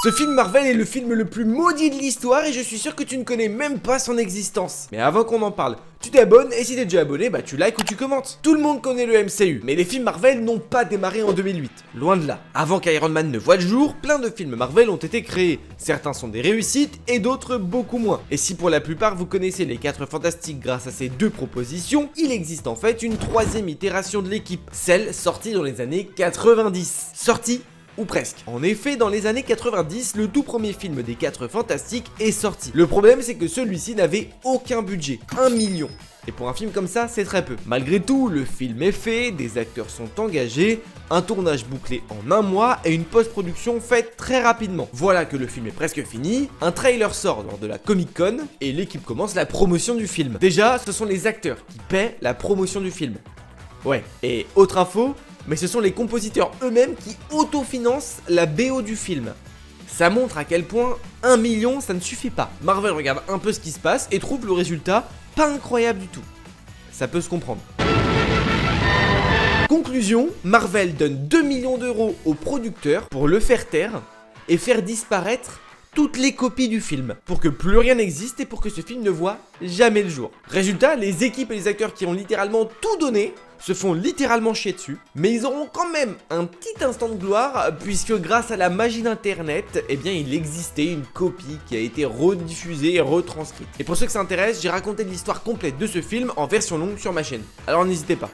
Ce film Marvel est le film le plus maudit de l'histoire et je suis sûr que tu ne connais même pas son existence. Mais avant qu'on en parle, tu t'abonnes et si t'es déjà abonné, bah tu likes ou tu commentes. Tout le monde connaît le MCU, mais les films Marvel n'ont pas démarré en 2008. Loin de là. Avant qu'Iron Man ne voie le jour, plein de films Marvel ont été créés. Certains sont des réussites et d'autres beaucoup moins. Et si pour la plupart vous connaissez les 4 Fantastiques grâce à ces deux propositions, il existe en fait une troisième itération de l'équipe, celle sortie dans les années 90. Sortie ou presque. En effet, dans les années 90, le tout premier film des 4 Fantastiques est sorti. Le problème, c'est que celui-ci n'avait aucun budget, 1 million. Et pour un film comme ça, c'est très peu. Malgré tout, le film est fait, des acteurs sont engagés, un tournage bouclé en 1 mois et une post-production faite très rapidement. Voilà que le film est presque fini, un trailer sort lors de la Comic-Con et l'équipe commence la promotion du film. Déjà, ce sont les acteurs qui paient la promotion du film. Ouais, et autre info, mais ce sont les compositeurs eux-mêmes qui autofinancent la BO du film. Ça montre à quel point 1 million ça ne suffit pas. Marvel regarde un peu ce qui se passe et trouve le résultat pas incroyable du tout. Ça peut se comprendre. Conclusion, Marvel donne 2 millions d'euros aux producteurs pour le faire taire et faire disparaître toutes les copies du film, pour que plus rien n'existe et pour que ce film ne voit jamais le jour. Résultat, les équipes et les acteurs qui ont littéralement tout donné se font littéralement chier dessus, mais ils auront quand même un petit instant de gloire, puisque grâce à la magie d'internet, eh bien il existait une copie qui a été rediffusée et retranscrite. Et pour ceux que ça intéresse, j'ai raconté l'histoire complète de ce film en version longue sur ma chaîne, alors n'hésitez pas.